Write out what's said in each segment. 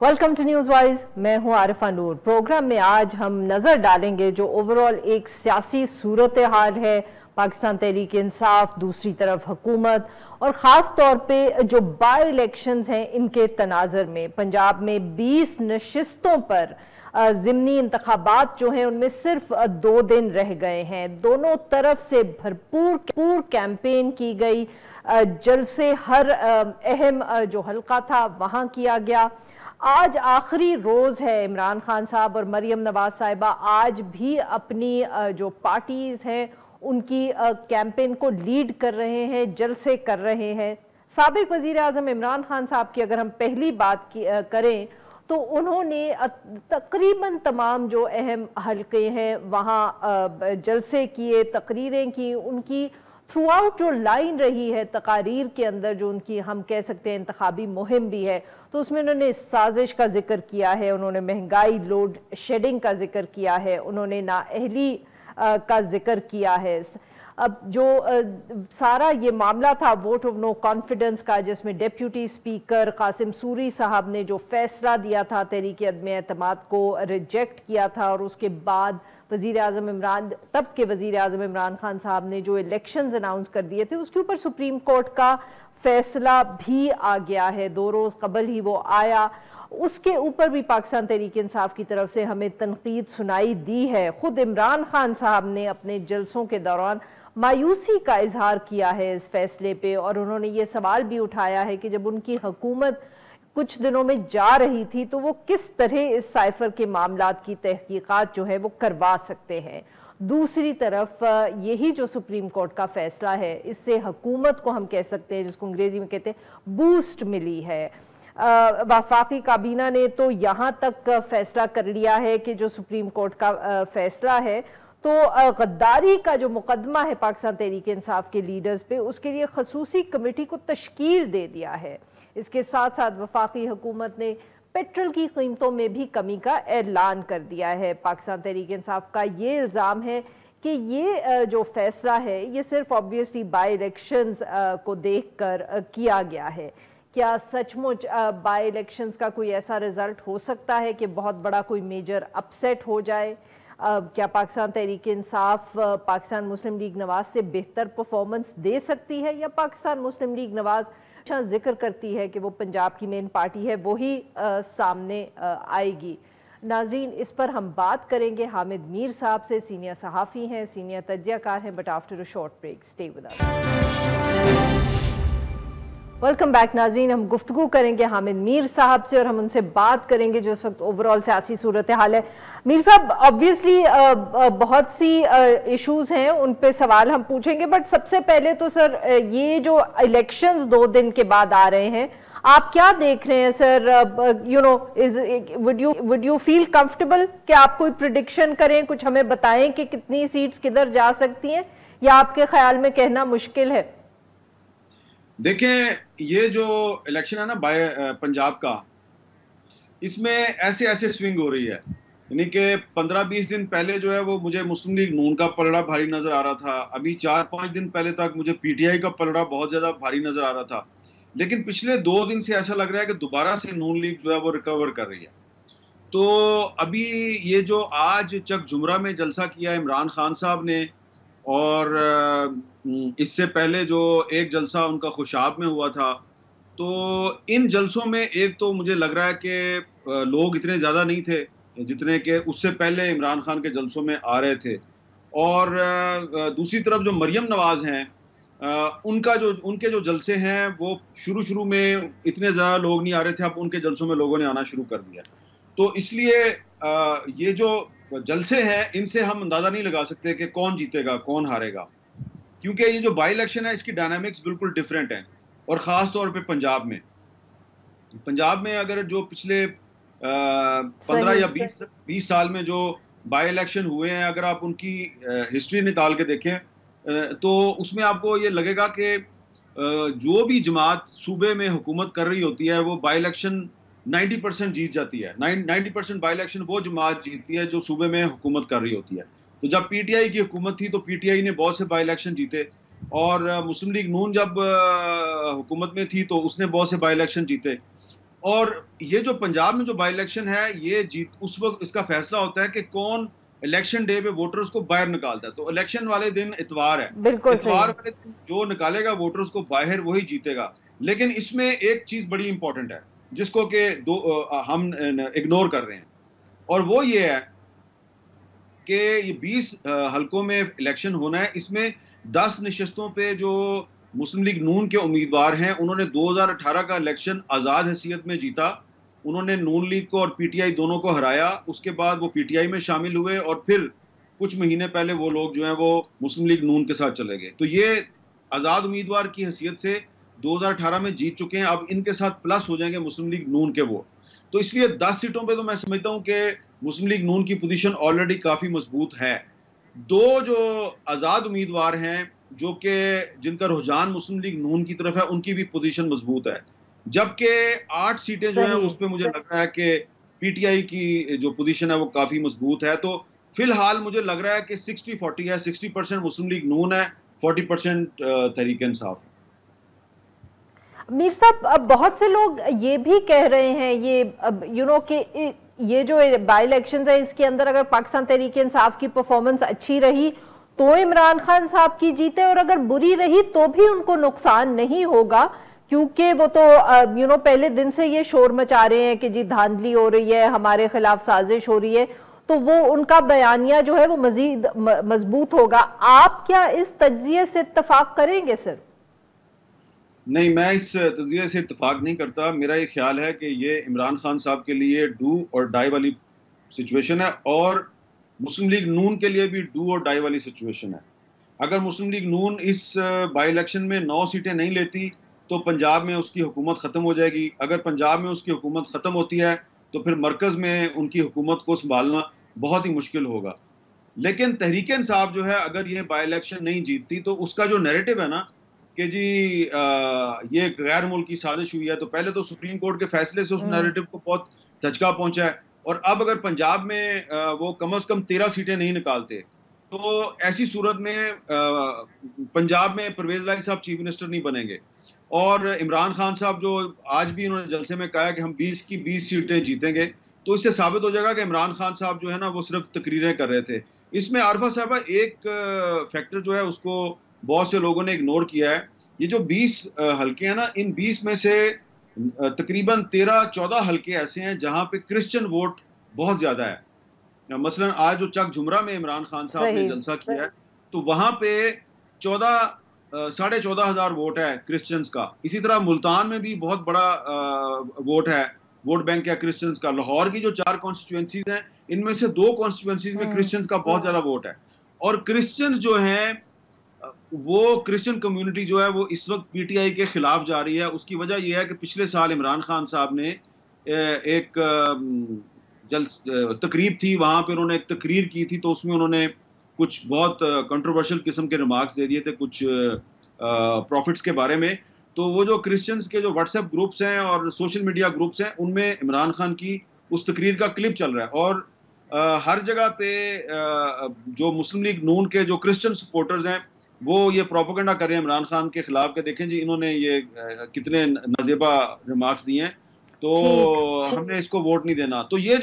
Welcome to news wise. मैं हूं आरिफा नूर। Programme में आज हम नजर डालेंगे जो ओवरऑल एक सियासी सूरत हाल है, पाकिस्तान तहरीक इंसाफ, दूसरी तरफ हुकूमत और ख़ास तौर पे जो बाई इलेक्शंस हैं इनके तनाज़र में। पंजाब में 20 नशिस्तों पर ज़िमनी इंतखाबात जो हैं उनमें सिर्फ 2 दिन रह गए हैं। दोनों तरफ से भरपूर कैंपेन की गई, जलसे हर अहम जो हल्का था वहाँ किया गया। आज आखिरी रोज है। इमरान खान साहब और मरियम नवाज साहिबा आज भी अपनी जो पार्टीज हैं उनकी कैंपेन को लीड कर रहे हैं, जलसे कर रहे हैं। साबिक वजीर आजम इमरान खान साहब की अगर हम पहली बात करें तो उन्होंने तकरीबन तमाम जो अहम हल्के हैं वहाँ जलसे किए, तकरीरें की। उनकी थ्रू आउट जो लाइन रही है तकारीर के अंदर, जो उनकी हम कह सकते हैं इंतखाबी मुहिम भी है, तो उसमें उन्होंने साजिश का जिक्र किया है, उन्होंने महंगाई, लोड शेडिंग का जिक्र किया है, उन्होंने नाअहली का जिक्र किया है। अब जो सारा ये मामला था वोट ऑफ नो कॉन्फिडेंस का, जिसमें डेप्यूटी स्पीकर कासिम सूरी साहब ने जो फैसला दिया था तहरीक अदम एतमाद को रिजेक्ट किया था, और उसके बाद तब के वजीर आजम इमरान खान साहब ने जो इलेक्शंस अनाउंस कर दिए थे उसके ऊपर सुप्रीम कोर्ट का फैसला भी आ गया है। 2 रोज कबल ही वो आया। उसके ऊपर भी पाकिस्तान तहरीक इंसाफ की तरफ से हमें तनकीद सुनाई दी है। खुद इमरान खान साहब ने अपने जलसों के दौरान मायूसी का इजहार किया है इस फैसले पे, और उन्होंने ये सवाल भी उठाया है कि जब उनकी हुकूमत कुछ दिनों में जा रही थी तो वो किस तरह इस साइफर के मामलात की तहकीकात जो है वो करवा सकते हैं। दूसरी तरफ यही जो सुप्रीम कोर्ट का फैसला है, इससे हुकूमत को हम कह सकते हैं, जिसको अंग्रेजी में कहते हैं, बूस्ट मिली है। वफाकी काबीना ने तो यहाँ तक फैसला कर लिया है कि जो सुप्रीम कोर्ट का फैसला है तो गद्दारी का जो मुकदमा है पाकिस्तान तहरीक इंसाफ के लीडर्स पे, उसके लिए खसूसी कमेटी को तश्कील दे दिया है। इसके साथ साथ वफाकी हुकूमत ने पेट्रोल की कीमतों में भी कमी का ऐलान कर दिया है। पाकिस्तान तहरीक इंसाफ का ये इल्ज़ाम है कि ये जो फैसला है ये सिर्फ ऑब्वियसली बाई इलेक्शंस को देखकर किया गया है। क्या सचमुच बाई इलेक्शंस का कोई ऐसा रिजल्ट हो सकता है कि बहुत बड़ा कोई मेजर अपसेट हो जाए? क्या पाकिस्तान तहरीक इंसाफ पाकिस्तान मुस्लिम लीग नवाज से बेहतर परफॉर्मेंस दे सकती है, या पाकिस्तान मुस्लिम लीग नवाज जिक्र करती है कि वो पंजाब की मेन पार्टी है, वही सामने आएगी? नाजरीन, इस पर हम बात करेंगे हामिद मीर साहब से। सीनियर सहाफ़ी हैं, सीनियर तज्ज़ियाकार हैं, but after a short break stay with us. Welcome back नाजरीन। हम गुफ्तगू करेंगे हामिद मीर साहब से और हम उनसे बात करेंगे जो इस वक्त ओवरऑल सियासी सूरत हाल है। मीर साहब, ऑब्वियसली बहुत सी इश्यूज हैं, उन पे सवाल हम पूछेंगे, बट सबसे पहले तो सर ये जो इलेक्शंस 2 दिन के बाद आ रहे हैं, आप क्या देख रहे हैं sir? You know, would you feel comfortable कि आप कोई प्रिडिक्शन करें, कुछ हमें बताएं कि कितनी सीट्स किधर जा सकती हैं, या आपके ख्याल में कहना मुश्किल है? देखें, ये जो इलेक्शन है ना पंजाब का, इसमें ऐसे ऐसे स्विंग हो रही है। यानी कि 15-20 दिन पहले जो है वो मुझे मुस्लिम लीग नून का पलड़ा भारी नजर आ रहा था। अभी 4-5 दिन पहले तक मुझे पीटीआई का पलड़ा बहुत ज्यादा भारी नजर आ रहा था। लेकिन पिछले 2 दिन से ऐसा लग रहा है कि दोबारा से नून लीग जो है वो रिकवर कर रही है। तो अभी ये जो आज चक जुमरा में जलसा किया इमरान खान साहब ने, और इससे पहले जो एक जलसा उनका खुशाब में हुआ था, तो इन जलसों में एक तो मुझे लग रहा है कि लोग इतने ज़्यादा नहीं थे जितने कि उससे पहले इमरान खान के जलसों में आ रहे थे। और दूसरी तरफ जो मरियम नवाज हैं, उनके जो जलसे हैं वो शुरू में इतने ज़्यादा लोग नहीं आ रहे थे, अब उनके जलसों में लोगों ने आना शुरू कर दिया। तो इसलिए ये जो जलसे हैं इनसे हम अंदाजा नहीं लगा सकते कि कौन जीतेगा कौन हारेगा, क्योंकि ये जो बाई इलेक्शन है इसकी डायनामिक्स बिल्कुल डिफरेंट है। और ख़ास तौर पे पंजाब में अगर जो पिछले 15 या 20 साल में जो बाई इलेक्शन हुए हैं, अगर आप उनकी हिस्ट्री निकाल के देखें तो उसमें आपको ये लगेगा कि जो भी जमात सूबे में हुकूमत कर रही होती है वो बाई इलेक्शन 90% जीत जाती है। 90% बाई इलेक्शन वो जमात जीतती है जो सूबे में हुकूमत कर रही होती है। तो जब पीटीआई की हुकूमत थी तो पीटीआई ने बहुत से बाई इलेक्शन जीते, और मुस्लिम लीग नून जब हुकूमत में थी तो उसने बहुत से बाई इलेक्शन जीते। और ये जो पंजाब में जो बाई इलेक्शन है, ये जीत उस वक्त इसका फैसला होता है कि कौन इलेक्शन डे पे वोटर्स को बाहर निकालता है। तो इलेक्शन वाले दिन इतवार है, बिल्कुल सही। इतवार वाले दिन जो निकालेगा वोटर्स को बाहर वही जीतेगा। लेकिन इसमें एक चीज बड़ी इंपॉर्टेंट है जिसको कि हम इग्नोर कर रहे हैं, और वो ये है कि ये 20 हलकों में इलेक्शन होना है। इसमें 10 नशस्तों पे जो मुस्लिम लीग नून के उम्मीदवार हैं, उन्होंने 2018 का इलेक्शन आज़ाद हैसियत में जीता। उन्होंने नून लीग को और पीटीआई दोनों को हराया। उसके बाद वो पीटीआई में शामिल हुए और फिर कुछ महीने पहले वो लोग जो हैं वो मुस्लिम लीग नून के साथ चले गए। तो ये आज़ाद उम्मीदवार की हैसियत से 2018 में जीत चुके हैं। अब इनके साथ प्लस हो जाएंगे मुस्लिम लीग नून के वोट। तो इसलिए 10 सीटों पे तो मैं समझता हूं कि मुस्लिम लीग नून की पोजीशन ऑलरेडी काफी मजबूत है। दो जो आज़ाद उम्मीदवार हैं जो कि जिनका रुझान मुस्लिम लीग नून की तरफ है, उनकी भी पोजीशन मजबूत है। जबकि 8 सीटें जो हैं उस पर मुझे लग रहा है कि पीटीआई की जो पोजीशन है वो काफी मजबूत है। तो फिलहाल मुझे लग रहा है कि 60-40 है, 60% मुस्लिम लीग नून है, 40% तहरीक इंसाफ। मीर साहब, अब बहुत से लोग ये भी कह रहे हैं, ये अब कि ये जो बाई इलेक्शन है इसके अंदर अगर पाकिस्तान तहरीक इंसाफ की परफॉर्मेंस अच्छी रही तो इमरान खान साहब की जीते, और अगर बुरी रही तो भी उनको नुकसान नहीं होगा, क्योंकि वो तो पहले दिन से ये शोर मचा रहे हैं कि जी धांधली हो रही है, हमारे खिलाफ साजिश हो रही है, तो वो उनका बयानिया जो है वो मजीद मजबूत होगा। आप क्या इस तज्जिए से इत्तफाक करेंगे सर? नहीं, मैं इस तज्जिए से इत्तफाक नहीं करता। मेरा ये ख्याल है कि ये इमरान खान साहब के लिए डू और डाई वाली सिचुएशन है, और मुस्लिम लीग नून के लिए भी डू और डाई वाली सिचुएशन है। अगर मुस्लिम लीग नून इस बाई इलेक्शन में 9 सीटें नहीं लेती तो पंजाब में उसकी हुकूमत ख़त्म हो जाएगी। अगर पंजाब में उसकी हुकूमत ख़त्म होती है तो फिर मरकज़ में उनकी हुकूमत को संभालना बहुत ही मुश्किल होगा। लेकिन तहरीक इंसाफ जो है, अगर ये बाई इलेक्शन नहीं जीतती तो उसका जो नैरेटिव है ना कि जी ये गैर मुल्की साजिश हुई है, तो पहले तो सुप्रीम कोर्ट के फैसले से उस नैरेटिव को बहुत धचका पहुंचा है। और अब अगर पंजाब में वो कम से कम 13 सीटें नहीं निकालते तो ऐसी सूरत में पंजाब में परवेज लाई साहब चीफ मिनिस्टर नहीं बनेंगे। और इमरान खान साहब जो आज भी इन्होंने जलसे में कहा है कि हम 20 की 20 सीटें जीतेंगे, तो इससे साबित हो जाएगा कि इमरान खान साहब जो है ना वो सिर्फ तकरीरें कर रहे थे। इसमें आरफा साहबा एक फैक्टर जो है उसको बहुत से लोगों ने इग्नोर किया है। ये जो 20 हल्के हैं ना, इन 20 में से तकरीबन 13-14 हल्के ऐसे हैं जहां पे क्रिश्चियन वोट बहुत ज्यादा है। मसलन आज जो चक झुमरा में इमरान खान साहब ने जलसा किया है तो वहां पे 14,500 वोट है क्रिश्चियंस का। इसी तरह मुल्तान में भी बहुत बड़ा वोट है, वोट बैंक है क्रिश्चियंस का। लाहौर की जो 4 कॉन्स्टिट्यूएंसीज हैं इनमें से 2 कॉन्स्टिट्यूएंसीज में क्रिश्चियंस का बहुत ज्यादा वोट है। और क्रिश्चियंस जो हैं वो क्रिश्चियन कम्युनिटी जो है वो इस वक्त पीटीआई के खिलाफ जा रही है। उसकी वजह यह है कि पिछले साल इमरान खान साहब ने एक तकरीब थी, वहां पे उन्होंने एक तकरीर की थी, तो उसमें उन्होंने कुछ बहुत कंट्रोवर्शियल किस्म के रिमार्क्स दे दिए थे कुछ प्रॉफिट्स के बारे में। तो वो जो क्रिश्चियंस के जो व्हाट्सएप ग्रुप्स हैं और सोशल मीडिया ग्रुप्स हैं उनमें इमरान खान की उस तकरीर का क्लिप चल रहा है। और हर जगह पे जो मुस्लिम लीग नून के जो क्रिश्चियन सपोर्टर्स हैं वो ये प्रोपेगेंडा कर रहे हैं इमरान खान के खिलाफ के देखें जी इन्होंने ये कितने नाजेबा रिमार्क्स दिए हैं, तो हमने इसको वोट नहीं देना। तो ये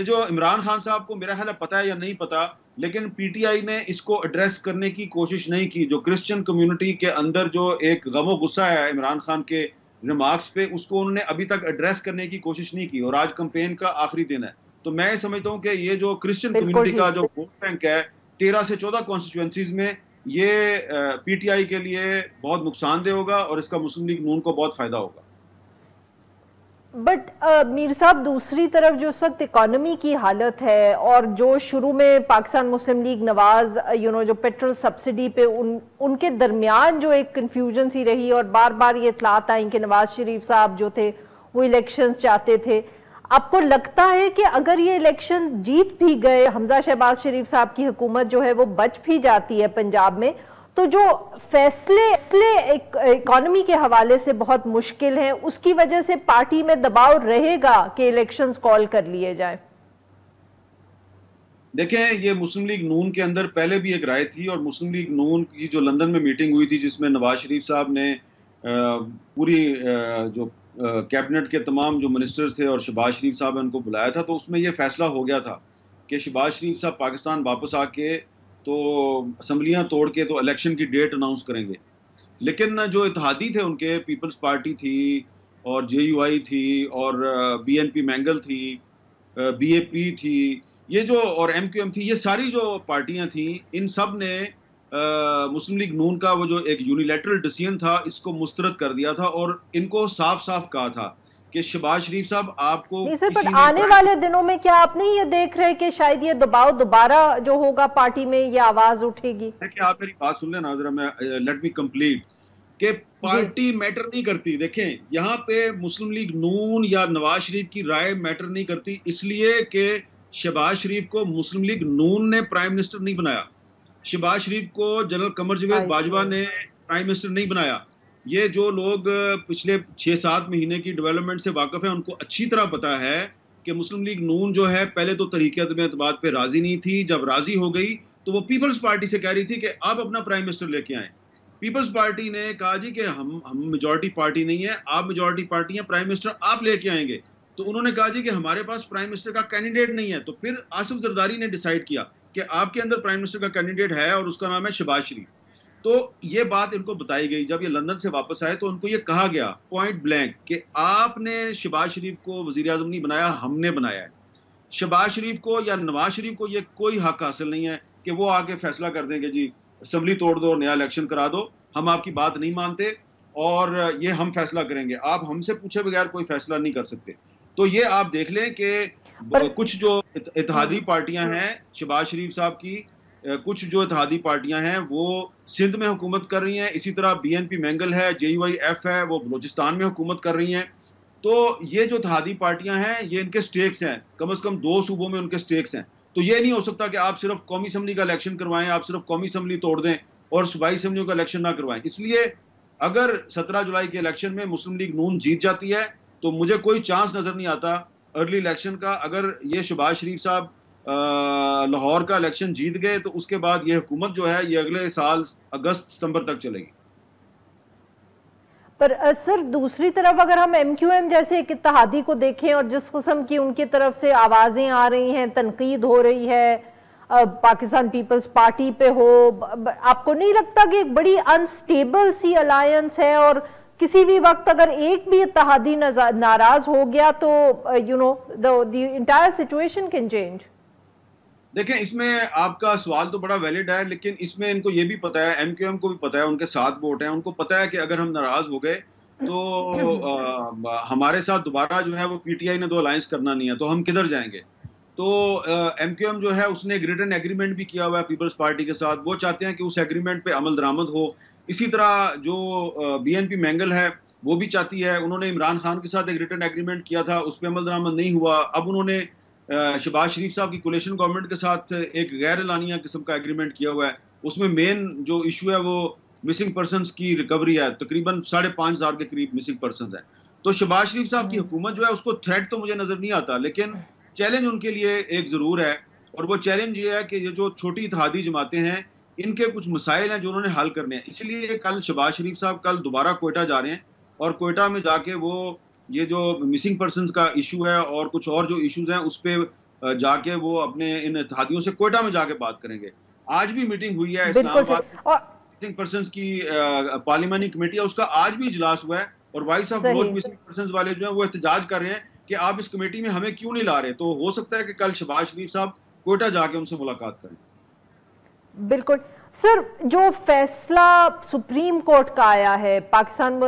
जो इमरान खान साहब को मेरा ख्याल पता है या नहीं पता, लेकिन पीटीआई ने इसको एड्रेस करने की कोशिश नहीं की। जो क्रिश्चियन कम्युनिटी के अंदर जो एक गमो गुस्सा है इमरान खान के रिमार्क्स पे, उसको उन्होंने अभी तक एड्रेस करने की कोशिश नहीं की। और आज कैंपेन का आखिरी दिन है, तो मैं समझता हूँ कि ये जो क्रिश्चियन कम्युनिटी का जो वोट बैंक है 13 से 14 कॉन्स्टिट्यूएंसीज में, ये पीटीआई के लिए बहुत नुकसानदेह होगा और इसका मुस्लिम लीग नून को बहुत फायदा होगा। बट मीर साहब, दूसरी तरफ जो इस वक्त इकोनॉमी की हालत है और जो शुरू में पाकिस्तान मुस्लिम लीग नवाज जो पेट्रोल सब्सिडी पे उनके दरमियान जो एक कंफ्यूजन सी रही और बार बार ये इतलात आई कि नवाज शरीफ साहब जो थे वो इलेक्शंस चाहते थे, आपको लगता है कि अगर ये इलेक्शन जीत भी गए, हमजा शहबाज शरीफ साहब की हुकूमत जो है वो बच भी जाती है पंजाब में, तो जो फैसले इकोनॉमी के हवाले से बहुत मुश्किल हैं, उसकी वजह से पार्टी में दबाव रहेगा कि इलेक्शंस कॉल कर लिए जाए? देखें, ये मुस्लिम लीग नून के अंदर पहले भी एक राय थी, और मुस्लिम लीग नून की जो लंदन में मीटिंग हुई थी जिसमें नवाज शरीफ साहब ने पूरी जो कैबिनेट के तमाम जो मिनिस्टर्स थे और शहबाज शरीफ साहब ने उनको बुलाया था, तो उसमें ये फैसला हो गया था कि शहबाज शरीफ साहब पाकिस्तान वापस आके तो असम्बलियां तोड़ के तो इलेक्शन की डेट अनाउंस करेंगे। लेकिन जो इत्तेहादी थे उनके, पीपल्स पार्टी थी और JUI थी और BNP मैंगल थी, BAP थी, ये जो और MQM थी, ये सारी जो पार्टियां थी, इन सब ने मुस्लिम लीग नून का वो जो एक यूनिलैटरल डिसीजन था इसको मुस्तरद कर दिया था और इनको साफ साफ कहा था कि शहबाज शरीफ साहब आपको नहीं सर, पर किसी ने आने वाले दिनों में क्या आप नहीं ये देख रहे कि शायद ये दबाव दोबारा जो होगा पार्टी में, ये आवाज उठेगी? कि आप मेरी बात सुन लेना जरा, मैं लेट मी कंप्लीट कि पार्टी मैटर नहीं करती। देखें, यहाँ पे मुस्लिम लीग नून या नवाज शरीफ की राय मैटर नहीं करती, इसलिए कि शहबाज शरीफ को मुस्लिम लीग नून ने प्राइम मिनिस्टर नहीं बनाया, शहबाज शरीफ को जनरल कमर जवेद बाजवा ने प्राइम मिनिस्टर नहीं बनाया। ये जो लोग पिछले 6-7 महीने की डेवलपमेंट से वाकिफ हैं, उनको अच्छी तरह पता है कि मुस्लिम लीग नून जो है पहले तो तरीके में बात पे राजी नहीं थी, जब राजी हो गई तो वो पीपल्स पार्टी से कह रही थी कि आप अपना प्राइम मिनिस्टर लेके आए। पीपल्स पार्टी ने कहा जी कि हम मेजॉरिटी पार्टी नहीं है, आप मेजॉरिटी पार्टी हैं, प्राइम मिनिस्टर आप लेके आएंगे। तो उन्होंने कहा जी कि हमारे पास प्राइम मिनिस्टर का कैंडिडेट नहीं है। तो फिर आसिफ जरदारी ने डिसाइड किया कि आपके अंदर प्राइम मिनिस्टर का कैंडिडेट है और उसका नाम है शहबाज शरीफ। तो ये बात इनको बताई गई, जब ये लंदन से वापस आए तो उनको ये कहा गया पॉइंट ब्लैंक कि आपने शहबाज शरीफ को वजीर आजम नहीं बनाया, हमने बनाया है। शहबाज शरीफ को या नवाज शरीफ को ये कोई हक हासिल नहीं है कि वो आके फैसला कर देंगे जी असम्बली तोड़ दो, नया इलेक्शन करा दो, हम आपकी बात नहीं मानते और ये हम फैसला करेंगे, आप हमसे पूछे बगैर कोई फैसला नहीं कर सकते। तो ये आप देख लें कि कुछ जो इत्तेहादी पार्टियां हैं शहबाज शरीफ साहब की, कुछ जो इत्तेहादी पार्टियां हैं वो सिंध में हुकूमत कर रही हैं, इसी तरह BNP मैंगल है, JUIF है, वो बलूचिस्तान में हुकूमत कर रही हैं। तो ये जो इत्तेहादी पार्टियां हैं ये इनके स्टेक्स हैं, कम से कम 2 सूबों में उनके स्टेक्स हैं। तो ये नहीं हो सकता कि आप सिर्फ कौमी असम्बली का इलेक्शन करवाएं, आप सिर्फ कौमी असम्बली तोड़ दें और सूबाई असम्बलियों का इलेक्शन ना करवाएं। इसलिए अगर 17 जुलाई के इलेक्शन में मुस्लिम लीग नून जीत जाती है तो मुझे कोई चांस नजर नहीं आता अर्ली इलेक्शन का। अगर ये शहबाज शरीफ साहब लाहौर का इलेक्शन जीत गए तो उसके बाद ये हुकूमत जो है ये अगले साल अगस्त सितंबर तक चलेगी। पर सर दूसरी तरफ अगर हम MQM जैसे एक इत्तेहादी को देखें और जिस किस्म की उनकी तरफ से आवाजें आ रही हैं, तनकीद हो रही है पाकिस्तान पीपल्स पार्टी पे हो, आपको नहीं लगता कि एक बड़ी अनस्टेबल सी अलायंस है और किसी भी वक्त अगर एक भी इत्तेहादी नाराज हो गया तो the entire situation can change? देखें, इसमें आपका सवाल तो बड़ा वैलिड है, लेकिन इसमें इनको ये भी पता है, MQM को भी पता है, उनके 7 वोट हैं, उनको पता है कि अगर हम नाराज हो गए तो हमारे साथ दोबारा जो है वो PTI ने तो अलायंस करना नहीं है, तो हम किधर जाएंगे। तो MQM जो है उसने एक रिटन एग्रीमेंट भी किया हुआ है पीपल्स पार्टी के साथ, वो चाहते हैं कि उस एग्रीमेंट पे अमल दरामद हो। इसी तरह जो BNP मैंगल है वो भी चाहती है, उन्होंने इमरान खान के साथ एक रिटन एग्रीमेंट किया था, उस पर अमल दरामद नहीं हुआ। अब उन्होंने शहबाज शरीफ साहब की कोलिशन गवर्नमेंट के साथ एक गैर एलानिया किस्म का एग्रीमेंट किया हुआ है, उसमें मेन जो इशू है वो मिसिंग पर्सनस की रिकवरी है, तकरीबन 5,500 के करीब मिसिंग पर्सन है। तो शहबाज शरीफ साहब की हुकूमत जो है उसको थ्रेट तो मुझे नजर नहीं आता, लेकिन चैलेंज उनके लिए एक जरूर है, और वो चैलेंज ये है कि ये जो छोटी इत्तेहादी जमातें हैं इनके कुछ मसाइल हैं जो उन्होंने हल करने हैं। इसलिए कल शहबाज शरीफ साहब कल दोबारा कोयटा जा रहे हैं और कोयटा में जाके वो ये जो मिसिंग पर्सनस का इशू है और कुछ और जो इश्यूज हैं उस पर जाके वो अपने इन इत्तेहादियों से कोयटा में जाके बात करेंगे। आज भी मीटिंग हुई है इस्लामाबाद मिसिंग पर्सनस की, पार्लियामानी कमेटी है उसका आज भी इजलास हुआ है और voice of north missing persons वाले जो है वो एहतजाज कर रहे हैं कि आप इस कमेटी में हमें क्यों नहीं ला रहे। तो हो सकता है कि कल शहबाज शरीफ साहब कोयटा जाके उनसे मुलाकात करें। बिल्कुल सर, जो फैसला सुप्रीम कोर्ट का आया है, पाकिस्तान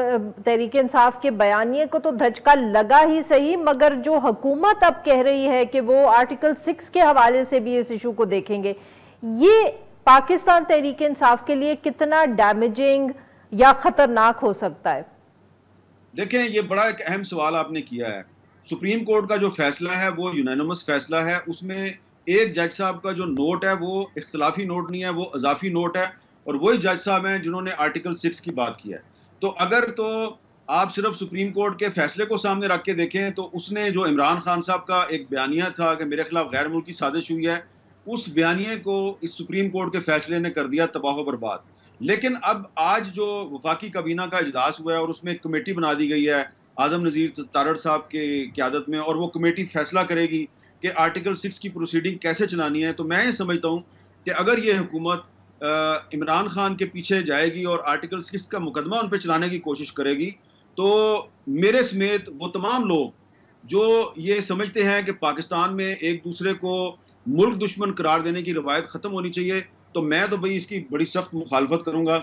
तहरीक इंसाफ के बयानिए को तो धचका लगा ही सही, मगर जो हुकूमत अब कह रही है कि वो आर्टिकल 6 के हवाले से भी इस इशू को देखेंगे, ये पाकिस्तान तहरीक इंसाफ के लिए कितना डैमेजिंग या खतरनाक हो सकता है? देखें, ये बड़ा एक अहम सवाल आपने किया है। सुप्रीम कोर्ट का जो फैसला है वो यूनानिमस फैसला है, उसमें एक जज साहब का जो नोट है वो इख्तलाफी नोट नहीं है, वो इजाफी नोट है, और वही जज साहब हैं जिन्होंने आर्टिकल 6 की बात की है। तो अगर तो आप सिर्फ सुप्रीम कोर्ट के फैसले को सामने रख के देखें तो उसने जो इमरान खान साहब का एक बयानिया था कि मेरे खिलाफ गैर मुल्की साजिश हुई है, उस बयानिए को इस सुप्रीम कोर्ट के फैसले ने कर दिया तबाह बर्बाद। लेकिन अब आज जो वफाकी काबीना का इजलास हुआ है और उसमें एक कमेटी बना दी गई है आजम नज़ीर तारड़ साहब के क़यादत में, और वो कमेटी फैसला करेगी कि आर्टिकल 6 की प्रोसीडिंग कैसे चलानी है। तो मैं ये समझता हूँ कि अगर ये हुकूमत इमरान खान के पीछे जाएगी और आर्टिकल 6 का मुकदमा उन पर चलाने की कोशिश करेगी, तो मेरे समेत वो तमाम लोग जो ये समझते हैं कि पाकिस्तान में एक दूसरे को मुल्क दुश्मन करार देने की रवायत ख़त्म होनी चाहिए, तो मैं तो भाई इसकी बड़ी सख्त मुखालफत करूँगा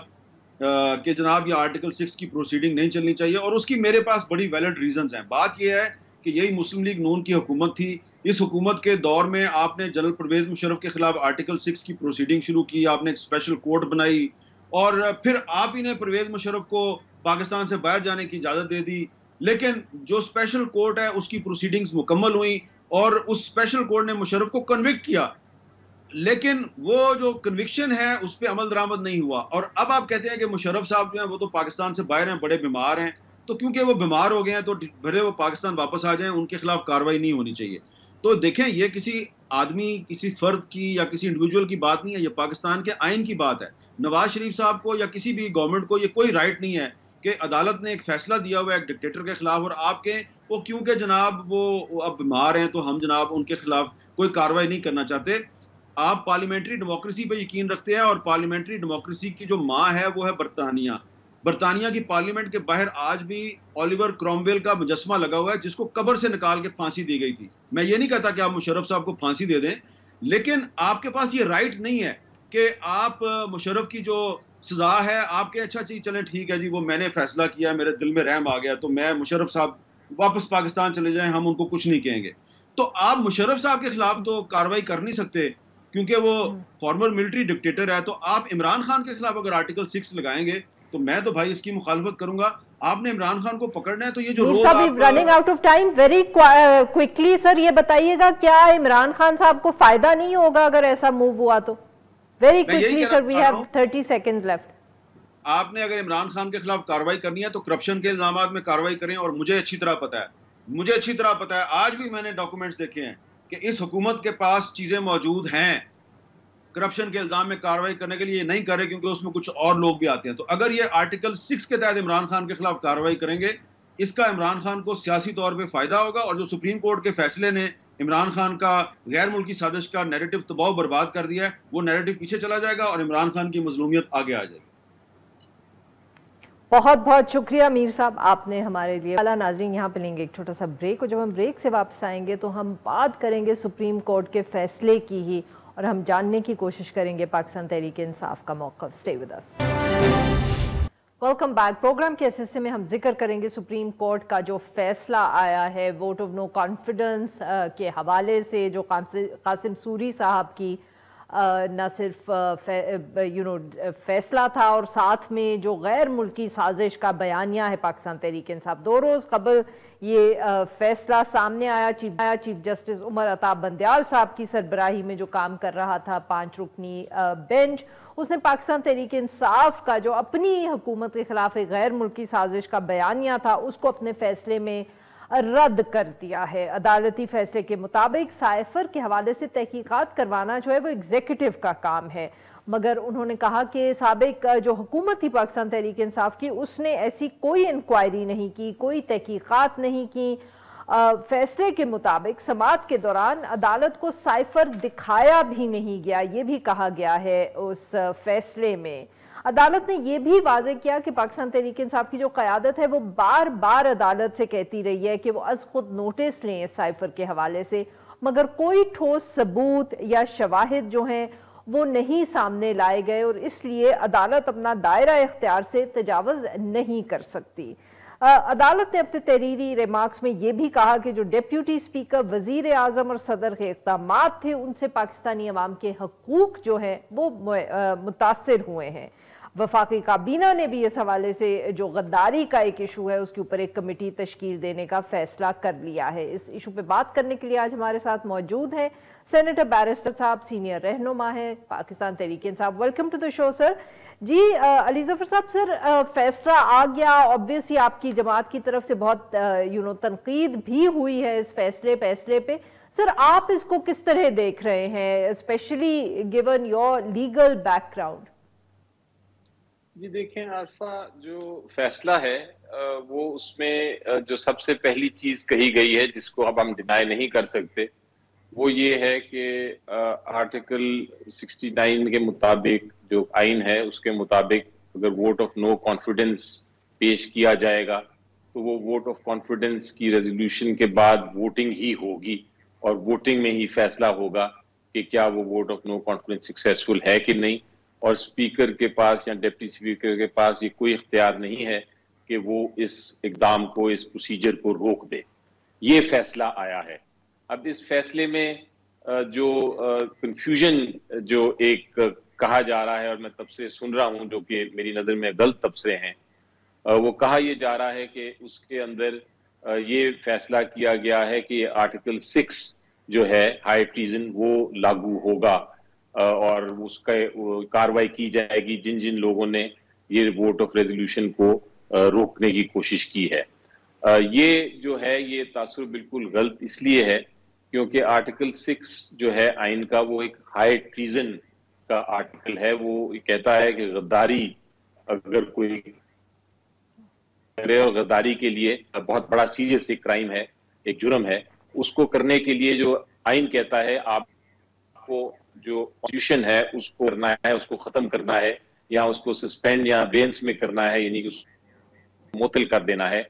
कि जनाब ये आर्टिकल 6 की प्रोसीडिंग नहीं चलनी चाहिए। और उसकी मेरे पास बड़ी वैलिड रीजंस हैं। बात यह है कि यही मुस्लिम लीग नून की हुकूमत थी। इस हुकूमत के दौर में आपने जनरल परवेज मुशर्रफ के खिलाफ आर्टिकल 6 की प्रोसीडिंग शुरू की, आपने एक स्पेशल कोर्ट बनाई, और फिर आप ही ने परवेज मुशर्रफ को पाकिस्तान से बाहर जाने की इजाज़त दे दी। लेकिन जो स्पेशल कोर्ट है उसकी प्रोसीडिंग्स मुकम्मल हुई और उस स्पेशल कोर्ट ने मुशर्रफ को कन्विक्ट किया, लेकिन वो जो कन्विक्शन है उस पर अमल दरामद नहीं हुआ। और अब आप कहते हैं कि मुशर्रफ साहब जो हैं वो तो पाकिस्तान से बाहर हैं, बड़े बीमार हैं, तो क्योंकि वो बीमार हो गए हैं तो भले वो पाकिस्तान वापस आ जाएं, उनके खिलाफ कार्रवाई नहीं होनी चाहिए। तो देखें, ये किसी आदमी, किसी फर्द की या किसी इंडिविजुअल की बात नहीं है, ये पाकिस्तान के आइन की बात है। नवाज शरीफ साहब को या किसी भी गवर्नमेंट को ये कोई राइट नहीं है कि अदालत ने एक फैसला दिया हुआ है एक डिक्टेटर के खिलाफ, और आपके वो क्योंकि जनाब वो अब बीमार हैं तो हम जनाब उनके खिलाफ कोई कार्रवाई नहीं करना चाहते। आप पार्लियामेंट्री डेमोक्रेसी पे यकीन रखते हैं, और पार्लियामेंट्री डेमोक्रेसी की जो माँ है वो है बरतानिया। बरतानिया की पार्लियामेंट के बाहर आज भी ओलिवर क्रॉमवेल का मुजस्मा लगा हुआ है जिसको कब्र से निकाल के फांसी दी गई थी। मैं ये नहीं कहता कि आप मुशर्रफ साहब को फांसी दे दें, लेकिन आपके पास ये राइट नहीं है कि आप मुशर्रफ की जो सजा है आपके अच्छा चीज चले ठीक है जी, वो मैंने फैसला किया, मेरे दिल में रहम आ गया तो मैं मुशर्रफ साहब वापस पाकिस्तान चले जाएं, हम उनको कुछ नहीं कहेंगे। तो आप मुशर्रफ साहब के खिलाफ तो कार्रवाई कर नहीं सकते क्योंकि वो फॉर्मर मिलिट्री डिक्टेटर है। तो आप इमरान खान के खिलाफ अगर आर्टिकल 6 लगाएंगे तो मैं तो भाई इसकी मुखालफत करूंगा। आपने इमरान खान को पकड़ना है तो ये जो रोज running out of time, very quickly sir ये बताइएगा, क्या इमरान खान साहब को फायदा नहीं होगा अगर ऐसा मूव हुआ तो? Very quickly sir, we have 30 seconds left. आपने अगर इमरान खान के खिलाफ कार्रवाई करनी है तो करप्शन के इल्जामात में कार्रवाई करें। और मुझे अच्छी तरह पता है, आज भी मैंने डॉक्यूमेंट्स देखे हैं कि इस हुकूमत के पास चीजें मौजूद हैं करप्शन के इल्जाम में कार्रवाई करने के लिए। नहीं करे क्योंकि उसमें कुछ और लोग भी आते हैं। तो अगर ये आर्टिकल 6 के तहत इमरान खान के खिलाफ कार्रवाई करेंगे, इसका इमरान खान को सियासी तौर पे फायदा होगा। और जो सुप्रीम कोर्ट के फैसले ने इमरान खान का गैर मुल्की साजिश का नैरेटिव तबाह बर्बाद कर दिया है, वो नैरेटिव पीछे चला जाएगा और इमरान खान की मजलूमियत आगे आ जाएगी। बहुत बहुत शुक्रिया मीर साहब, आपने हमारे लिए। वाला नाजरीन, यहाँ पे लेंगे एक छोटा सा ब्रेक, और जब हम ब्रेक से वापस आएंगे तो हम बात करेंगे सुप्रीम कोर्ट के फैसले की ही, और हम जानने की कोशिश करेंगे पाकिस्तान तहरीक इंसाफ का मौक़िफ़। Stay with us. Welcome back. Programme के इस हिस्से में हम जिक्र करेंगे सुप्रीम कोर्ट का जो फैसला आया है वोट ऑफ नो कॉन्फिडेंस के हवाले से, जो कासिम सूरी साहब की न सिर्फ फैसला था और साथ में जो गैर मुल्की साजिश का बयानिया है पाकिस्तान तहरीक इंसाफ। 2 रोज़ कबल ये फैसला सामने आया। चीफ जस्टिस उमर अता बंदयाल साहब की सरबराही में जो काम कर रहा था 5 रुकनी बेंच, उसने पाकिस्तान तहरीक इंसाफ का जो अपनी हुकूमत के खिलाफ एक गैर मुल्की साजिश का बयानिया था उसको अपने फैसले में रद्द कर दिया है। अदालती फैसले के मुताबिक साइफर के हवाले से तहकीकात करवाना जो है वो एग्जीक्यूटिव का काम है, मगर उन्होंने कहा कि साबिक जो हुकूमत थी पाकिस्तान तहरीक इंसाफ की, उसने ऐसी कोई इंक्वायरी नहीं की, कोई तहकीकात नहीं की। फैसले के मुताबिक समाअत के दौरान अदालत को साइफर दिखाया भी नहीं गया, ये भी कहा गया है उस फैसले में। अदालत ने यह भी वाज़े किया कि पाकिस्तान तहरीक इंसाफ की जो क़यादत है वो बार बार अदालत से कहती रही है कि वो अज खुद नोटिस लें साइफर के हवाले से, मगर कोई ठोस सबूत या शवाहिद जो हैं वो नहीं सामने लाए गए, और इसलिए अदालत अपना दायरा इख्तियार से तजावुज़ नहीं कर सकती। अदालत ने अपने तहरीरी रिमार्क्स में यह भी कहा कि जो डिप्यूटी स्पीकर, वजीर आजम और सदर के इक़दामात थे उनसे पाकिस्तानी अवाम के हकूक जो हैं वो मुतासिर हुए हैं। वफाकी काबीना ने भी इस हवाले से जो गद्दारी का एक इशू है उसके ऊपर एक कमेटी तश्कील देने का फैसला कर लिया है। इस इशू पे बात करने के लिए आज हमारे साथ मौजूद हैं सेनेटर बैरिस्टर साहब, सीनियर रहनुमा है Pakistan Tehreek Insaf. Welcome to the show sir. जी अली ज़फ़र साहब, सर फैसला आ गया, ऑब्वियसली आपकी जमात की तरफ से बहुत तनकीद भी हुई है इस फैसले पे। सर आप इसको किस तरह देख रहे हैं, specially given your legal background? जी देखें आरफा, जो फैसला है वो उसमें जो सबसे पहली चीज कही गई है जिसको अब हम डिनाई नहीं कर सकते, वो ये है कि आर्टिकल 69 के मुताबिक, जो आइन है उसके मुताबिक, अगर वोट ऑफ नो कॉन्फिडेंस पेश किया जाएगा तो वो वोट ऑफ कॉन्फिडेंस की रेजोल्यूशन के बाद वोटिंग ही होगी, और वोटिंग में ही फैसला होगा कि क्या वो vote of no confidence successful है कि नहीं। और स्पीकर के पास या डिप्टी स्पीकर के पास ये कोई इख्तियार नहीं है कि वो इस इकदाम को, इस प्रोसीजर को रोक दे। ये फैसला आया है। अब इस फैसले में जो कंफ्यूजन जो एक कहा जा रहा है, और मैं तब से सुन रहा हूं, जो कि मेरी नजर में गलत तबसरे हैं, वो कहा यह जा रहा है कि उसके अंदर ये फैसला किया गया है कि आर्टिकल 6 जो है हाई ट्रीजन वो लागू होगा, और उसका कार्रवाई की जाएगी जिन जिन लोगों ने ये वोट ऑफ रेजोल्यूशन को रोकने की कोशिश की है। ये जो है ये तासुर बिल्कुल गलत इसलिए है क्योंकि आर्टिकल 6 जो है आइन का, वो एक हाई ट्रीजन का आर्टिकल है। वो कहता है कि गद्दारी अगर कोई करे, और गद्दारी के लिए बहुत बड़ा सीरियस एक क्राइम है, एक जुर्म है, उसको करने के लिए जो आइन कहता है आपको जो कॉन्स्टिट्यूशन है उसको करना है, उसको खत्म करना है, या उसको सस्पेंड या बेंच में करना है, यानी कि उसको मुअत्तल कर देना है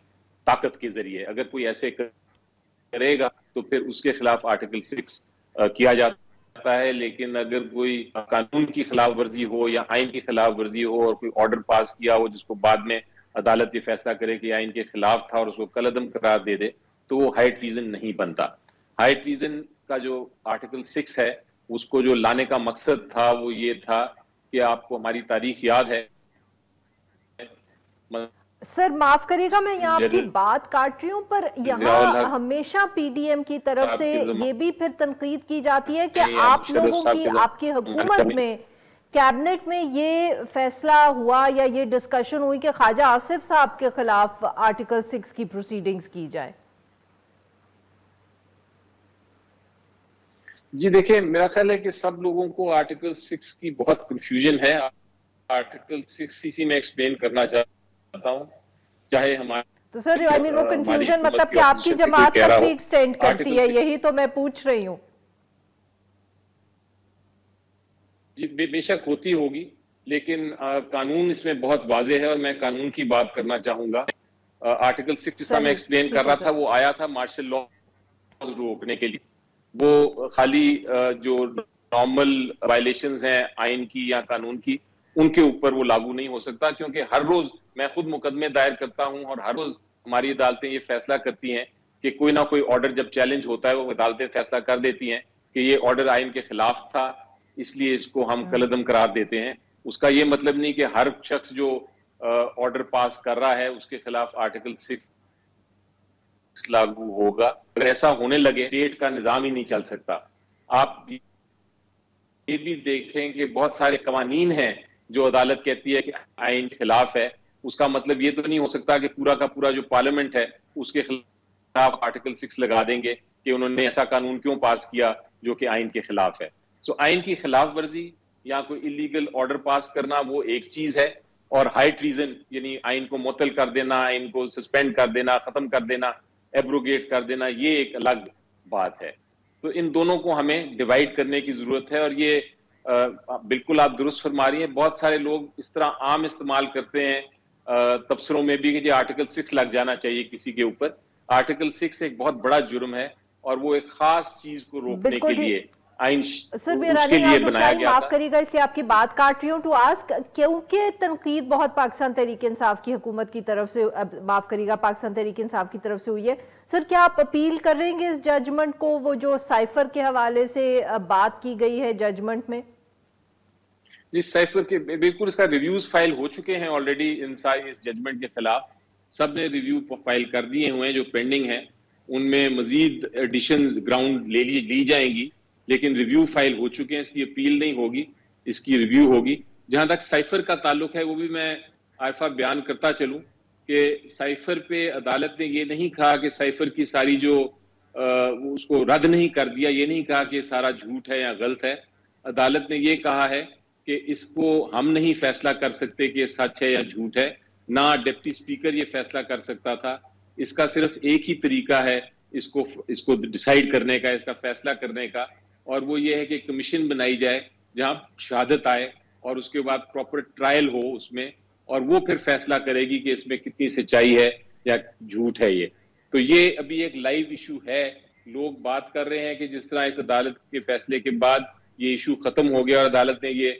ताकत के जरिए। अगर कोई ऐसे करेगा तो फिर उसके खिलाफ आर्टिकल 6 किया जाता है। लेकिन अगर कोई कानून की खिलाफ वर्जी हो या आइन की खिलाफ वर्जी हो और कोई ऑर्डर पास किया हो जिसको बाद में अदालत ये फैसला करे कि आइन के खिलाफ था और उसको कलअदम करार दे दे, तो वो हाई ट्रीजन नहीं बनता। हाई ट्रीजन का जो आर्टिकल 6 है उसको जो लाने का मकसद था वो ये था कि आपको हमारी तारीख याद है। सर माफ करिएगा, मैं यहाँ आपकी बात काट रही हूँ, पर यहाँ हमेशा पीडीएम की तरफ से ये भी फिर तनकीद की जाती है कि आप लोगों की, आपकी हुकूमत में, कैबिनेट में ये फैसला हुआ या ये डिस्कशन हुई कि ख्वाजा आसिफ साहब के खिलाफ आर्टिकल 6 की प्रोसीडिंग्स की जाए। जी देखिए, मेरा ख्याल है कि सब लोगों को आर्टिकल 6 की बहुत कंफ्यूजन है। आर्टिकल 6 इसी में एक्सप्लेन करना चाहता हूं, चाहे हमारे, तो सर आई मीन वो कंफ्यूजन मतलब कि आपकी जमात तक भी एक्सटेंड करती है, यही तो मैं पूछ रही हूँ। जी बेशक होती होगी, लेकिन कानून इसमें बहुत वाज़ेह है और मैं कानून की बात करना चाहूंगा। आर्टिकल 6 जिसका मैं एक्सप्लेन कर रहा था वो आया था मार्शल लॉ रोकने के लिए। वो खाली जो नॉर्मल वायलेशंस हैं आइन की या कानून की, उनके ऊपर वो लागू नहीं हो सकता, क्योंकि हर रोज मैं खुद मुकदमे दायर करता हूं और हर रोज हमारी अदालतें ये फैसला करती हैं कि कोई ना कोई ऑर्डर जब चैलेंज होता है वो अदालतें फैसला कर देती हैं कि ये ऑर्डर आइन के खिलाफ था, इसलिए इसको हम कलअदम करार देते हैं। उसका ये मतलब नहीं कि हर शख्स जो ऑर्डर पास कर रहा है उसके खिलाफ आर्टिकल 6 लागू होगा। अगर ऐसा होने लगे स्टेट का निजाम ही नहीं चल सकता। आप ये भी देखें कि बहुत सारे कवानीन हैं जो अदालत कहती है कि आइन के खिलाफ है, उसका मतलब ये तो नहीं हो सकता कि पूरा का पूरा जो पार्लियामेंट है उसके खिलाफ आर्टिकल 6 लगा देंगे कि उन्होंने ऐसा कानून क्यों पास किया जो कि आइन के खिलाफ है। सो आइन की खिलाफ वर्जी या कोई इलीगल ऑर्डर पास करना वो एक चीज है, और हाई ट्रीजन यानी आइन को मुअत्तल कर देना, आइन को सस्पेंड कर देना, खत्म कर देना, एब्रोगेट कर देना, ये एक अलग बात है। तो इन दोनों को हमें डिवाइड करने की जरूरत है। और ये बिल्कुल आप दुरुस्त फरमा रही हैं, बहुत सारे लोग इस तरह आम इस्तेमाल करते हैं तबसरों में भी कि आर्टिकल 6 लग जाना चाहिए किसी के ऊपर। आर्टिकल 6 एक बहुत बड़ा जुर्म है और वो एक खास चीज को रोकने के लिए आइन उसके लिए बनाया गया था। माफ करिएगा इसलिए आपकी बात काट रही हूँ टू आस्क, क्योंकि तनकीद बहुत पाकिस्तान तहरीक इंसाफ की हुकूमत की तरफ से, माफ करिएगा पाकिस्तान तहरीक इंसाफ की तरफ से हुई है। सर क्या आप अपील कर रहे हैं इस जजमेंट को, वो जो साइफर के हवाले से बात की गई है जजमेंट में? इस साइफर के बिल्कुल इसका रिव्यूज फाइल हो चुके हैं ऑलरेडी। इस जजमेंट के खिलाफ सब ने रिव्यू फाइल कर दिए हुए हैं। जो पेंडिंग है उनमें मजीद एडिशंस ग्राउंड ली जाएंगी, लेकिन रिव्यू फाइल हो चुके हैं। इसकी अपील नहीं होगी, इसकी रिव्यू होगी। जहां तक साइफर का ताल्लुक है वो भी मैं आरफा बयान करता चलूं कि साइफर पे अदालत ने ये नहीं कहा कि साइफर की सारी जो उसको रद्द नहीं कर दिया, ये नहीं कहा कि सारा झूठ है या गलत है। अदालत ने ये कहा है कि इसको हम नहीं फैसला कर सकते कि ये सच है या झूठ है, ना डिप्टी स्पीकर ये फैसला कर सकता था। इसका सिर्फ एक ही तरीका है इसको डिसाइड करने का, इसका फैसला करने का, और वो ये है कि कमीशन बनाई जाए जहां शहादत आए और उसके बाद प्रॉपर ट्रायल हो उसमें, और वो फिर फैसला करेगी कि इसमें कितनी सच्चाई है या झूठ है ये। तो ये अभी एक लाइव इशू है। लोग बात कर रहे हैं कि जिस तरह इस अदालत के फैसले के बाद ये इशू खत्म हो गया और अदालत ने ये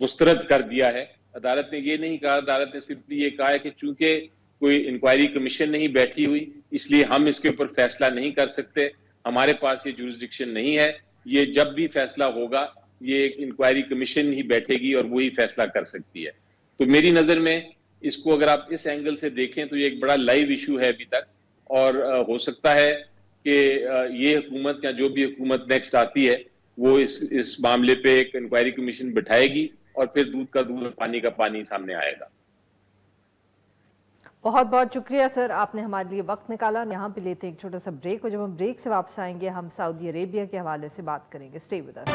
मुस्तरद कर दिया है। अदालत ने ये नहीं कहा, अदालत ने सिर्फ ये कहा है कि चूंकि कोई इंक्वायरी कमीशन नहीं बैठी हुई इसलिए हम इसके ऊपर फैसला नहीं कर सकते, हमारे पास ये जुरिस्डिक्शन नहीं है। ये जब भी फैसला होगा ये एक इंक्वायरी कमीशन ही बैठेगी और वही फैसला कर सकती है। तो मेरी नजर में इसको अगर आप इस एंगल से देखें तो ये एक बड़ा लाइव इशू है अभी तक, और हो सकता है कि ये हुकूमत या जो भी हुकूमत नेक्स्ट आती है वो इस मामले पे एक इंक्वायरी कमीशन बिठाएगी और फिर दूध का दूध और पानी का पानी सामने आएगा। बहुत बहुत शुक्रिया सर, आपने हमारे लिए वक्त निकाला। यहाँ पे लेते हैं एक छोटा सा ब्रेक, और जब हम ब्रेक से वापस आएंगे हम सऊदी अरेबिया के हवाले से बात करेंगे। Stay with us.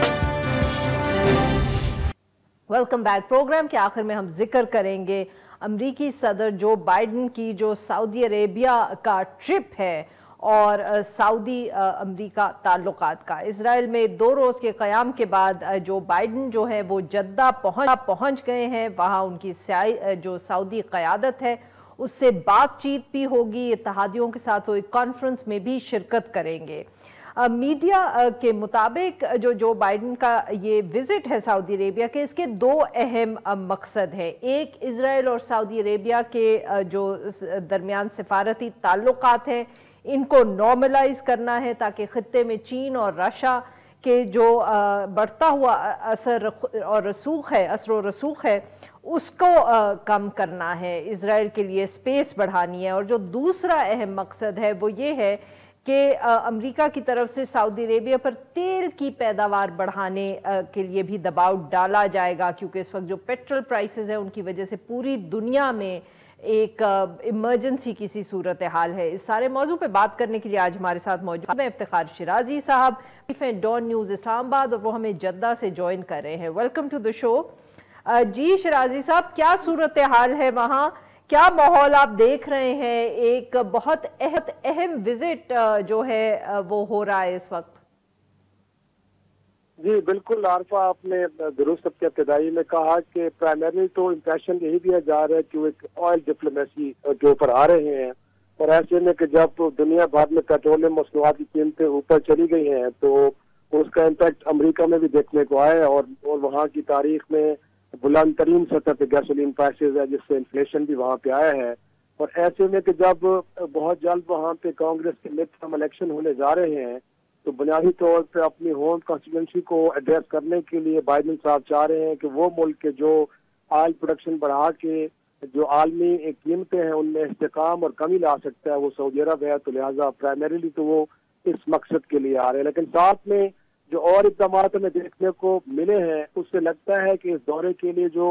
Welcome back. Programme के आखिर में हम जिक्र करेंगे अमरीकी सदर जो बाइडन की जो सऊदी अरेबिया का ट्रिप है और सऊदी अमरीका ताल्लुकात का। इजराइल में 2 रोज़ के क़याम के बाद जो बाइडन जो है वो जद्दा पहुंच गए हैं। वहाँ उनकी जो सऊदी क़यादत है उससे बातचीत भी होगी, इत्तेहादियों के साथ वो एक कॉन्फ्रेंस में भी शिरकत करेंगे। मीडिया के मुताबिक जो बाइडन का ये विजिट है सऊदी अरेबिया के, इसके 2 अहम मकसद हैं। एक, इजराइल और सऊदी अरेबिया के जो दरमियान सिफारती ताल्लुकात हैं इनको नॉर्मलाइज करना है ताकि खित्ते में चीन और रशिया के जो बढ़ता हुआ असर और रसूख है उसको कम करना है, इजराइल के लिए स्पेस बढ़ानी है। और जो दूसरा अहम मकसद है वो ये है कि अमेरिका की तरफ से सऊदी अरेबिया पर तेल की पैदावार बढ़ाने के लिए भी दबाव डाला जाएगा, क्योंकि इस वक्त जो पेट्रोल प्राइसेस है उनकी वजह से पूरी दुनिया में एक इमरजेंसी की सी सूरत हाल है। इस सारे मौजू पे बात करने के लिए आज हमारे साथ मौजूद हैं इफ्तिखार शिराजी साहब, डॉन न्यूज़ इस्लामाबाद, और वो हमें जद्दा से ज्वाइन कर रहे हैं। Welcome to the show. जी शिराजी साहब, क्या सूरत हाल है वहाँ, क्या माहौल आप देख रहे हैं? एक बहुत अहम विजिट जो है वो हो रहा है इस वक्त। जी बिल्कुल आरफा, आपने दुरुस्त के इब्तिदाई में कहा कि प्राइमरी तो इम्प्रेशन यही दिया जा रहा है कि वो एक ऑयल डिप्लोमेसी के ऊपर आ रहे हैं, और ऐसे में कि जब दुनिया भर में पेट्रोलियम मसनूआत की कीमतें ऊपर चली गई हैं तो उसका इम्पैक्ट अमेरिका में भी देखने को आया, और वहाँ की तारीख में बुलंद तरीन सतह पे गैसोलीन प्राइसेस है, जिससे इन्फ्लेशन भी वहाँ पे आया है। और ऐसे में कि जब बहुत जल्द वहाँ पे कांग्रेस के मिड टर्म इलेक्शन होने जा रहे हैं तो बुनियादी तौर पे अपनी होम कॉन्स्टिट्यूंसी को एड्रेस करने के लिए बाइडन साहब चाह रहे हैं कि वो मुल्क के जो ऑयल प्रोडक्शन बढ़ा के जो आलमी कीमतें हैं उनमें इस्तेकाम और कमी ला सकता है वो सऊदी अरब है, तो लिहाजा प्राइमरीली तो वो इस मकसद के लिए आ रहे हैं। लेकिन साथ में जो और इक़दाम हमें देखने को मिले हैं उससे लगता है कि इस दौरे के लिए जो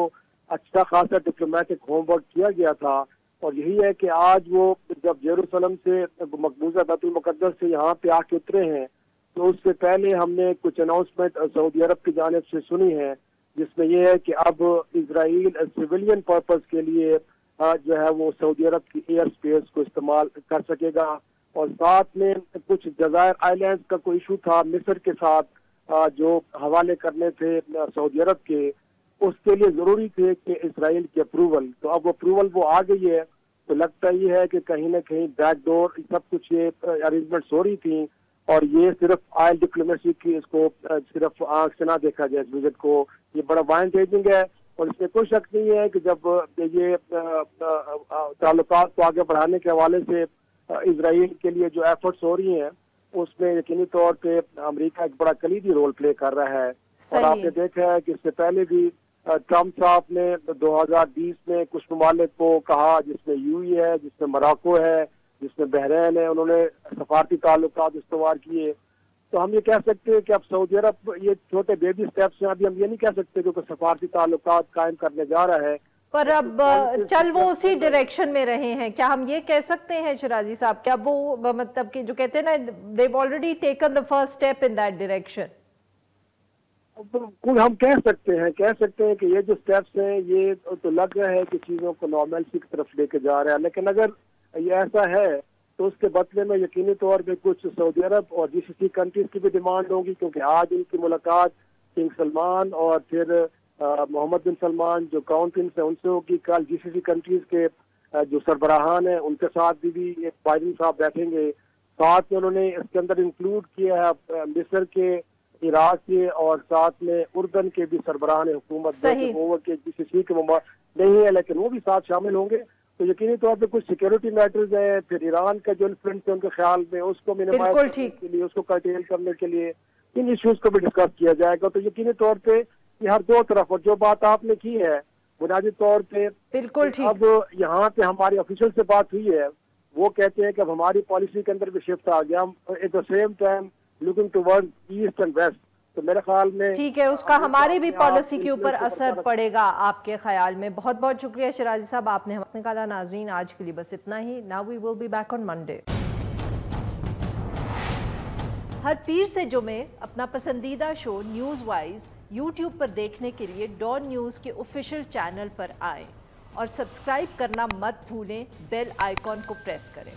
अच्छा खासा डिप्लोमेटिक होमवर्क किया गया था, और यही है कि आज वो जब जेरूसलम से मकबूजा बैतुल मुक़द्दस से यहाँ पे आके उतरे हैं तो उससे पहले हमने कुछ अनाउंसमेंट सऊदी अरब की जानिब से सुनी है, जिसमें यह है कि अब इजराइल सिविलियन पर्पस के लिए जो है वो सऊदी अरब की एयर स्पेस को इस्तेमाल कर सकेगा। और साथ में कुछ जज़ायर आइलैंड्स का कोई इशू था मिस्र के साथ जो हवाले करने थे सऊदी अरब के, उसके लिए जरूरी थे कि इसराइल की अप्रूवल, तो अब अप्रूवल वो आ गई है। तो लगता ये है कि कहीं ना कहीं बैकडोर सब कुछ ये अरेंजमेंट्स हो रही थी, और ये सिर्फ ऑयल डिप्लोमेसी की इसको सिर्फ आंख से ना देखा जाए इस विजिट को, ये बड़ा वाइड रेंजिंग है। और इसमें कोई शक नहीं है कि जब ये ताल्लुकात को आगे बढ़ाने के हवाले से इजराइल के लिए जो एफर्ट्स हो रही हैं उसमें यकीनी तौर पे अमेरिका एक बड़ा कलीदी रोल प्ले कर रहा है। और आपने देखा है कि इससे पहले भी ट्रम्प साहब ने 2020 में कुछ ममालिक को कहा, जिसमें यूएई है, जिसमें मोरक्को है, जिसमें बहरीन है, उन्होंने सफारती ताल्लुकात इस्तेमाल किए। तो हम ये कह सकते हैं कि अब सऊदी अरब ये छोटे बेबी स्टेप्स हैं, अभी हम ये नहीं कह सकते कि सफारती ताल्लुकात कायम करने जा रहा है, पर अब चल वो उसी डायरेक्शन में रहे हैं। क्या हम ये कह सकते हैं शिराजी साहब, क्या वो मतलब कि जो कहते हैं ना, they've already taken the first step in that direction? कुल हम कह सकते हैं कि ये जो स्टेप्स हैं ये तो लग रहा है कि चीज़ों को नॉर्मलसी की तरफ लेके जा रहा है, लेकिन अगर ये ऐसा है तो उसके बदले में यकीनी तौर पे कुछ सऊदी अरब और जीसीसी कंट्रीज की भी डिमांड होगी, क्योंकि आज इनकी मुलाकात किंग सलमान और फिर मोहम्मद बिन सलमान जो क्राउन प्रिंस है उनसे होगी। कल जीसीसी कंट्रीज के जो सरबराहान हैं उनके साथ भी एक बाइडेन साहब बैठेंगे। साथ में उन्होंने इसके अंदर इंक्लूड किया है मिस्र के, इराक के और साथ में उर्दन के भी सरबराहान हुकूमत के जीसीसी के नहीं है, लेकिन वो भी साथ शामिल होंगे। तो यकीनी तौर पे कुछ सिक्योरिटी मैटर्स है, फिर ईरान का जो इन्फ्लुएंस है उनके ख्याल में उसको मिनिमाइज करने के लिए, उसको कर्टेल करने के लिए इन इश्यूज को भी डिस्कस किया जाएगा। तो यकीनी तौर पे ये हर दो तरफ, और जो बात आपने की है बुनियादी तौर पे बिल्कुल ठीक। अब यहाँ पे हमारी ऑफिशियल से बात हुई है, वो कहते हैं कि अब हमारी पॉलिसी के अंदर भी शिफ्ट आ गया, हम at the same time looking towards east and west. तो मेरे ख्याल में ठीक है, उसका हमारी भी पॉलिसी के ऊपर असर पड़ेगा आपके ख्याल में। बहुत बहुत शुक्रिया शिराजी साहब, आपने वक्त निकाला। नाजरीन आज के लिए बस इतना ही। Now we will be back on Monday. हर पीर से जुमे अपना पसंदीदा शो न्यूज़ वाइज यूट्यूब पर देखने के लिए डॉन न्यूज़ के ऑफिशियल चैनल पर आएं और सब्सक्राइब करना मत भूलें, बेल आइकॉन को प्रेस करें।